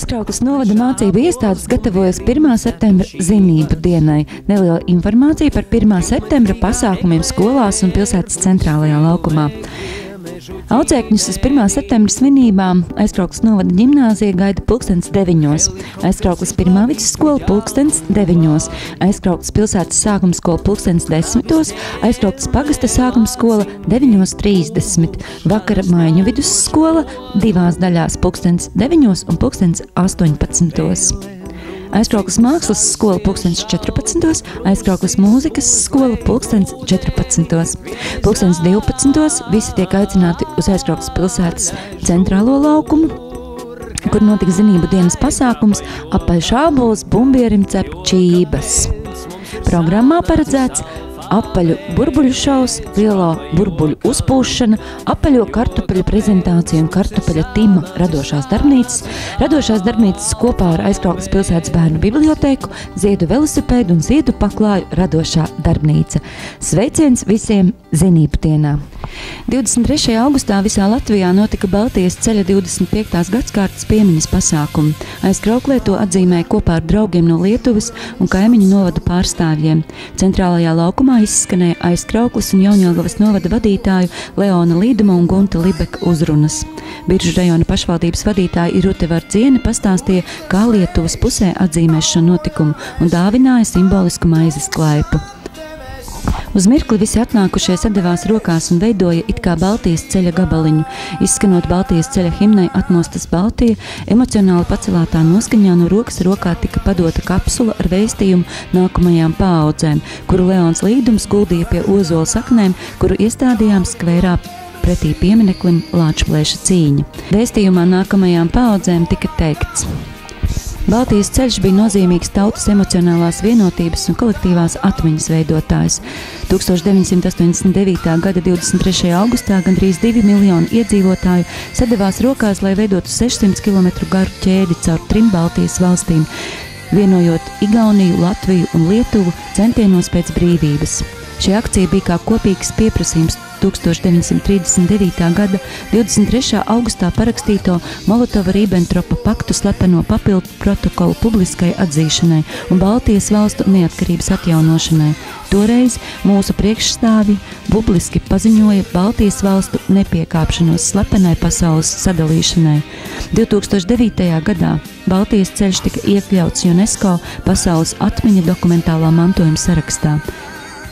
Aizkraukles novada mācību iestādes gatavojas 1. septembra zinību dienai. Neliela informācija par 1. septembra pasākumiem skolās un pilsētas centrālajā laukumā. Audzēkņus uz 1. septembra svinībām Aizkraukles novada ģimnāzija gaida 9:00, Aizkraukles pirmā vidusskola 9:00, Aizkraukles pilsētas sākuma skola 10:10, Aizkraukles pagasta sākuma skola 9:30, vakara maiņu vidusskola 2 daļās 9:00 un 18:00. Aizkraukles mākslas skola 14:00, Aizkraukles mūzikas skola 14:00. 12:00 visi tiek aicināti uz Aizkraukles pilsētas centrālo laukumu, kur notiks zinību dienas pasākums apaļš ābols bumbierim cep čības. Programmā paredzēts apaļu burbuļu šaus, lielo burbuļu uzpūšana, apaļo kartupeļu prezentācija un kartupeļa tima radošās darbnīcas. Radošās darbnīcas kopā ar Aizkraukles pilsētas bērnu bibliotēku, ziedu velosipēdu un ziedu paklāju radošā darbnīca. Sveiciens visiem zinību dienā! 23. augustā visā Latvijā notika Baltijas ceļa 25. gadskārtas piemiņas pasākumi. Aizkrauklē to atzīmēja kopā ar draugiem no Lietuvas un kaimiņu novadu pārstāvjiem. Centrālajā laukumā izskanēja Aizkraukles un Jaunjelgavas novada vadītāju Leona Līduma un Gunta Libeka uzrunas. Biržu rajona pašvaldības vadītāja Irute Vardziene pastāstīja, kā Lietuvas pusē atzīmēs šo notikumu un dāvināja simbolisku maizes klaipu. Uz mirkli visi atnākušie sadevās rokās un veidoja it kā Baltijas ceļa gabaliņu. Izskanot Baltijas ceļa himnai Atmostas Baltija, emocionāli pacelātā noskaņā no rokas rokā tika padota kapsula ar vēstījumu nākamajām paaudzēm, kuru Leons Līdums guldīja pie ozola saknēm, kuru iestādījām skvērā pretī piemineklim Lāčplēša cīņa. Vēstījumā nākamajām paaudzēm tika teikts: Baltijas ceļš bija nozīmīgs tautas emocionālās vienotības un kolektīvās atmiņas veidotājs. 1989. gada 23. augustā gandrīz 2 miljoni iedzīvotāju sadevās rokās, lai veidotu 600 km garu ķēdi caur 3 Baltijas valstīm, vienojot Igauniju, Latviju un Lietuvu centienos pēc brīvības. Šī akcija bija kā kopīgs pieprasījums 1939. gada 23. augustā parakstīto Molotova-Ribbentropa paktu slepeno papildu protokolu publiskai atzīšanai un Baltijas valstu neatkarības atjaunošanai. Toreiz mūsu priekšstāvji publiski paziņoja Baltijas valstu nepiekāpšanos slepenai pasaules sadalīšanai. 2009. gadā Baltijas ceļš tika iekļauts UNESCO pasaules atmiņa dokumentālā mantojuma sarakstā.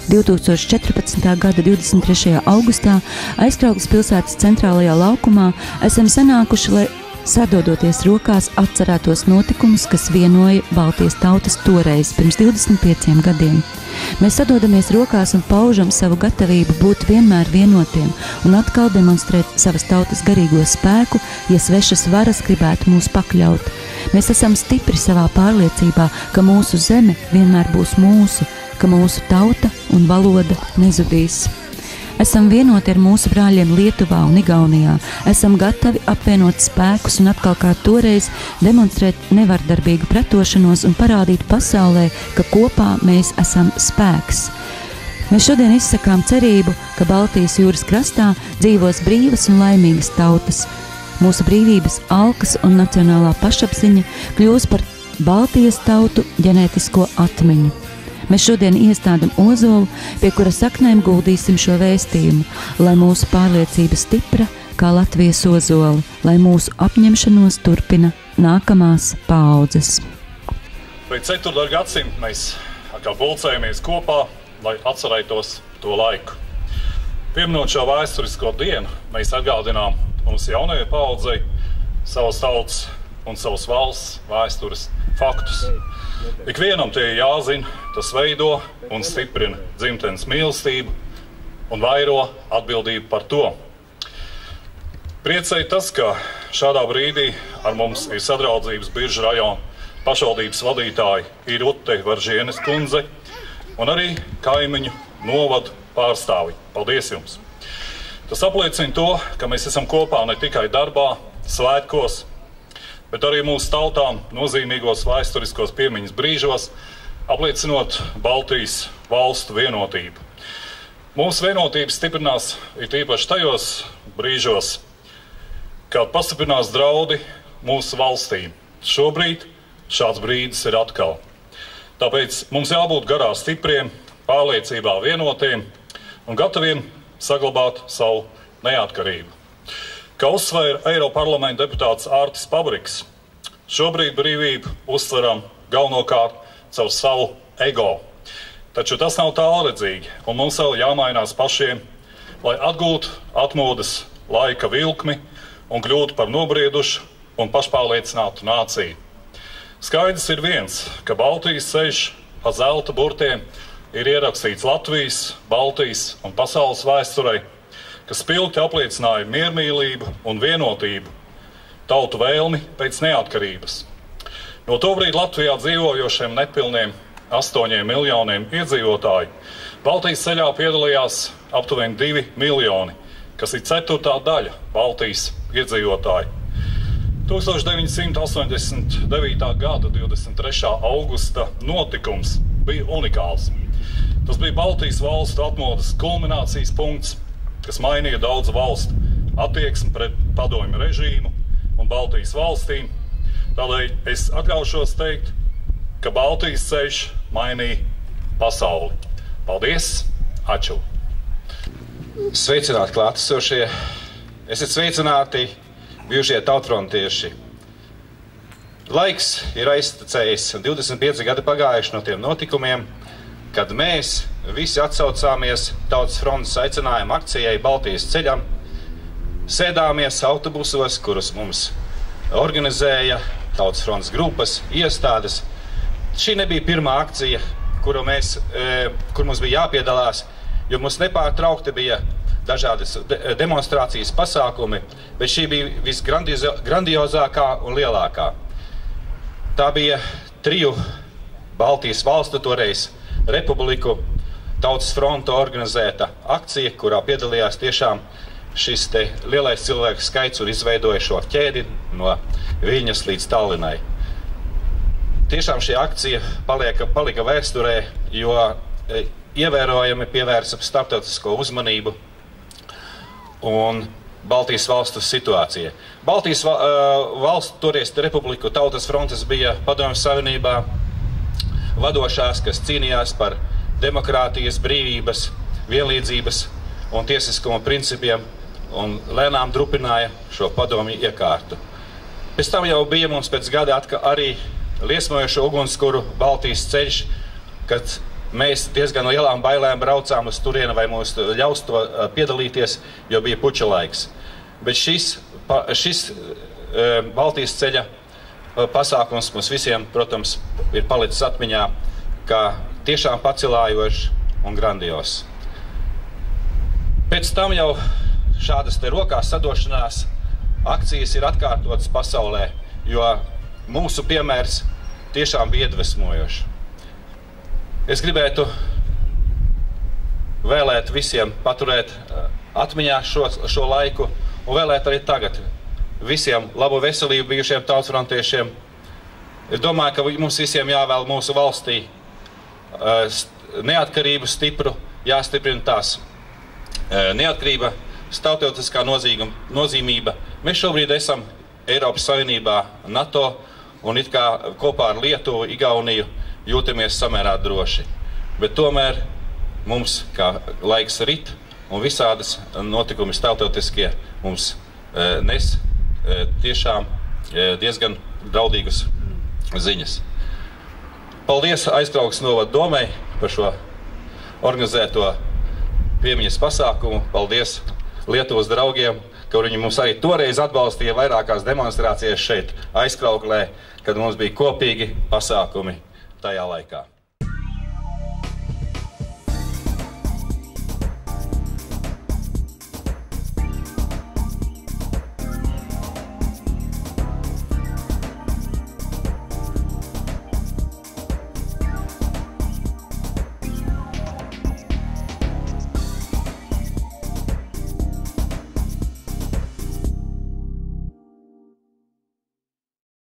2014. gada 23. augustā Aizkraukles pilsētas centrālajā laukumā esam sanākuši, lai sadodoties rokās atcerētos notikumus, kas vienoja Baltijas tautas toreiz, pirms 25 gadiem. Mēs sadodamies rokās un paužam savu gatavību būt vienmēr vienotiem un atkal demonstrēt savas tautas garīgo spēku, ja svešas varas gribētu mūs pakļaut. Mēs esam stipri savā pārliecībā, ka mūsu zeme vienmēr būs mūsu, ka mūsu tauta un valoda nezudīs. Esam vienoti ar mūsu brāļiem Lietuvā un Igaunijā. Esam gatavi apvienot spēkus un atkal kā toreiz demonstrēt nevardarbīgu pretošanos un parādīt pasaulē, ka kopā mēs esam spēks. Mēs šodien izsakām cerību, ka Baltijas jūras krastā dzīvos brīvas un laimīgas tautas. Mūsu brīvības alkas un nacionālā pašapziņa kļūs par Baltijas tautu ģenētisko atmiņu. Mēs šodien iestādam ozolu, pie kura saknēm guldīsim šo vēstījumu, lai mūsu pārliecība stipra kā Latvijas ozoli, lai mūsu apņemšanos turpina nākamās paaudzes. Pēc 4. gadsimta mēs atkal pulcējamies kopā, lai atcerētos to laiku. Pieminot šo vēsturisko dienu, mēs atgādinām mums jaunajai paaudzei savas tautas un savas valsts vēstures faktus. Ikvienam tie jāzina, tas veido un stiprina dzimtenes mīlestību un vairo atbildību par to. Priecēja tas, ka šādā brīdī ar mums ir sadraudzības Biržu rajona pašvaldības vadītāji Irute Varžienes kundze un arī kaimiņu novadu pārstāvi. Paldies jums! Tas apliecina to, ka mēs esam kopā ne tikai darbā, svētkos, bet arī mūsu tautām nozīmīgos vēsturiskos piemiņas brīžos, apliecinot Baltijas valstu vienotību. Mūsu vienotība stiprinās it īpaši tajos brīžos, kad pastiprinās draudi mūsu valstīm. Šobrīd šāds brīdis ir atkal. Tāpēc mums jābūt garā stipriem, pārliecībā vienotiem un gataviem saglabāt savu neatkarību. Kā uzsvēra Eiroparlamenta deputāts Ārtis Pabriks, šobrīd brīvību uztveram galvenokārt caur savu ego. Taču tas nav tālredzīgi, un mums vēl jāmainās pašiem, lai atgūtu atmodas laika vilkmi un kļūtu par nobriedušu un pašpārliecinātu nāciju. Skaidrs ir viens, ka Baltijas ceļš ar zelta burtiem ir ierakstīts Latvijas, Baltijas un pasaules vēsturei, kas spilgti apliecināja miermīlību un vienotību, tautu vēlmi pēc neatkarības. No tobrīd Latvijā dzīvojošiem nepilniem 8 miljoniem iedzīvotāju Baltijas ceļā piedalījās aptuveni 2 miljoni, kas ir 4. daļa Baltijas iedzīvotāju. 1989. gada 23. augusta notikums bija unikāls. Tas bija Baltijas valstu atmodas kulminācijas punkts, kas mainīja daudzu valstu attieksmi pret padomju režīmu un Baltijas valstīm. Tādēļ es atļaušos teikt, ka Baltijas ceļš mainīja pasauli. Paldies! Aču! Sveicināti klātesošie! Esiet sveicināti bijušie tautfrontieši. Laiks ir aiztecējis, 25 gadi pagājuši no tiem notikumiem, kad mēs visi atsaucāmies Tautas frontes aicinājuma akcijai Baltijas ceļam, sēdāmies autobusos, kurus mums organizēja Tautas frontes grupas, iestādes. Šī nebija pirmā akcija, kur mums bija jāpiedalās, jo mums nepārtraukti bija dažādas demonstrācijas pasākumi, bet šī bija visgrandiozākā un lielākā. Tā bija 3 Baltijas valstu, toreiz Republiku, Tautas fronte organizēta akcija, kurā piedalījās tiešām šis te lielais cilvēku skaits un izveidoja šo ķēdi no Viļņas līdz Tallinai. Tiešām šī akcija palika vēsturē, jo ievērojami pievērsa starptautisko uzmanību un Baltijas valstu situācija. Baltijas valstu toreiz Republiku Tautas frontes bija Padomju Savienībā vadošās, kas cīnījās par demokrātijas, brīvības, vienlīdzības un tiesiskuma principiem un lēnām drupināja šo padomju iekārtu. Pēc tam jau bija mums pēc gada arī liesmojošo ugunskura Baltijas ceļš, kad mēs diezgan no lielām bailēm braucām uz turieni, vai mūs ļaus to piedalīties, jo bija puča laiks. Bet šis Baltijas ceļa pasākums mums visiem, protams, ir palicis atmiņā kā tiešām pacilājošs un grandios. Pēc tam jau šādas te rokās sadošanās akcijas ir atkārtotas pasaulē, jo mūsu piemērs tiešām bija iedvesmojošs. Es gribētu vēlēt visiem paturēt atmiņā šo laiku un vēlēt arī tagad visiem labu veselību bijušiem tautsfrontiešiem. Es domāju, ka mums visiem jāvēl mūsu valstī neatkarību stipru, jāstiprina tās neatkarība, starptautiskā nozīmība. Mēs šobrīd esam Eiropas Savienībā, NATO un it kā kopā ar Lietuvu, Igauniju jūtamies samērā droši. Bet tomēr mums, kā laiks rit un visādas notikumi starptautiskie mums nes tiešām diezgan draudīgas ziņas. Paldies Aizkraugas novada domei par šo organizēto piemiņas pasākumu. Paldies Lietuvas draugiem, ka viņi mums arī toreiz atbalstīja vairākās demonstrācijas šeit Aizkrauglē, kad mums bija kopīgi pasākumi tajā laikā.